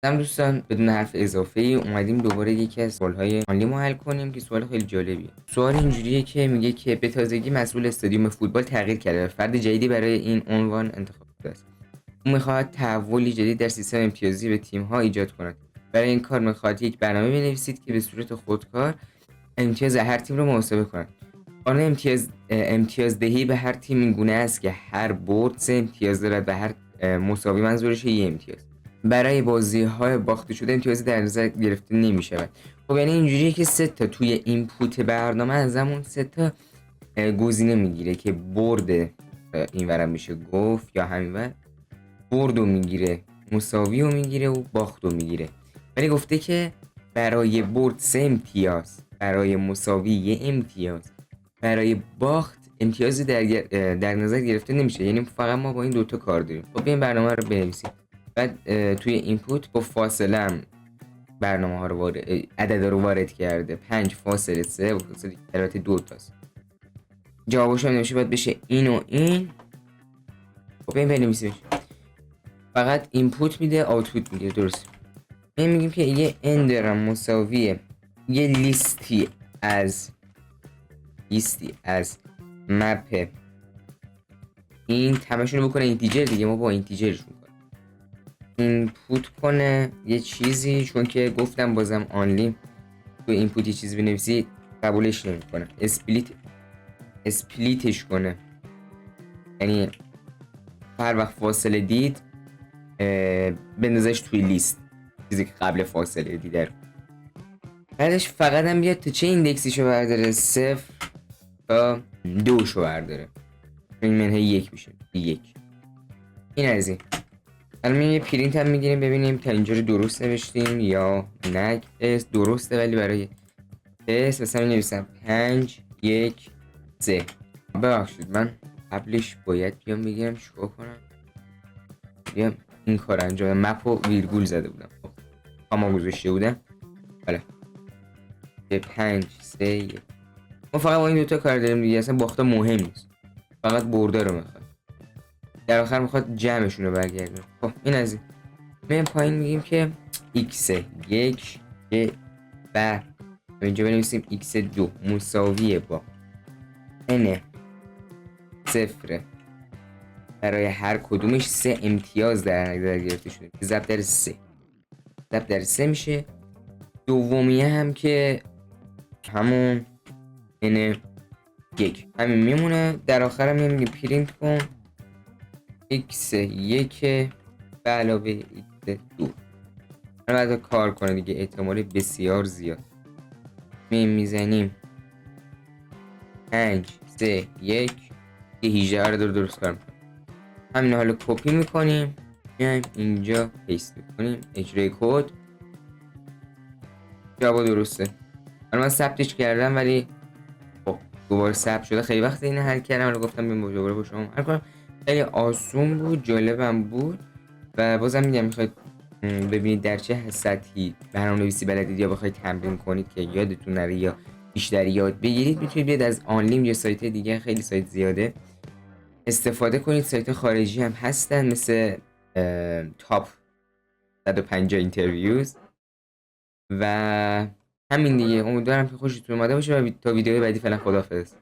سلام دوستان، بدون حرف اضافه ای اومدیم دوباره یکی از سوالهای آنلی ما حل کنیم که سوال خیلی جالبیه. سوال اینجوریه که میگه که به تازگی مسئول استادیوم فوتبال تغییر کرده و فرد جدیدی برای این عنوان انتخاب شده است. او میخواهد تحولی جدید در سیستم امتیازی به تیم‌ها ایجاد کند. برای این کار میخواهد یک برنامه بنویسید که به صورت خودکار امتیاز هر تیم را محاسبه کند. قانون امتیازدهی به هر تیم این گونه است که هر برد 3 امتیاز دارد و هر مساوی منظورش 1 امتیاز. برای بازی‌های باخته شده امتیازی در نظر گرفته نمی‌شود. خب یعنی اینجوریه که 3 تا توی اینپوت برنامه از همون 3 تا گزینه میگیره که برد اینورم میشه گفت یا همینور برد رو میگیره، مساوی رو میگیره و باخت رو میگیره. ولی گفته که برای برد 3 امتیاز، برای مساوی 1 امتیاز، برای باخت امتیازی در نظر گرفته نمیشه. یعنی فقط ما با این دوتا کار داریم. خب بیایم برنامه رو بنویسیم. بعد توی اینپوت با فاصله هم برنامه ها رو عدد رو وارد کرده. 5 فاصله 3 و فاصله البته 2 تاست. جوابش هم نمیشه، باید بشه این و این. خب بیایم بنویسیمش. فقط اینپوت میده، آوتپوت میده. درست میگیم که یه n دارم مساویه یه لیستی از مپ این تمشون رو بکنه اینتیجر دیگه. ما با اینتیجرشون کنیم اینپوت کنه یه چیزی، چون که گفتم بازم آنلی تو اینپوت یه چیزی بنویسی قبولش نمیکنه. اسپلیتش کنه، یعنی هر وقت فاصله دید بندازش توی لیست، چیزی که قبل فاصله دیده. بعدش فقط هم بیاد تو چه ایندکسیشو برداره، 0 تا 2 شو برداره. این منهای 1 میشه 1. این از این. الان یه پرینت هم میگیریم ببینیم تا اینجا رو درست نوشتیم یا نه. اس درسته، ولی برای اس مثلا نویسم 5 1 3. ببخشید من قبلش باید بیام بگیرم چیکار کنم. بیام این کار انجام مپ و ویرگول زده بودم. اما گذاشته بودم. بله 5 3 1. ما فقط با این دوتا کار داریم دیگه. اصلا باخته مهم نیست، فقط برده رو میخواد. در آخر میخواد جمعشون رو برگردونه. خب این از این. میایم پایین میگیم که x1 و اینجا بنویسیم x2 مساویه با n 0 برای هر کدومش 3 امتیاز در نظر گرفته شده که ضرب در 3 میشه. دومیه هم که همون n 1 همین میمونه. در آخر هم میگیم پرینت کن x1 به علاوه x2. بعد کار کنه دیگه، احتمال بسیار زیاد. میزنیم 5 3 1 که 18 رو درست کار میکنیم. همین حالا کپی میکنیم، میایم اینجا پیست میکنیم، اجرای کد. جواب درسته. الان من ثبتش کردم ولی خب دوباره ثبت شده. خیلی وقت اینو حل کردم، الان گفتم بیام دوباره با شما حل کنم. خیلی آسون بود، جالبم بود. و بازم میگم میخواید ببینید در چه سطحی برنامه‌نویسی بلدید یا بخواید تمرین کنید که یادتون نره یا بیشتر یاد بگیرید، میتونید بیاید از آنلیم یا سایت دیگه، خیلی سایت زیاده، استفاده کنید. سایت خارجی هم هستن مثل تاپ 150 اینترویوز و همین دیگه. امیدوارم که خوشتون اومده باشه و تا ویدیوی بعدی فعلا خداحافظ.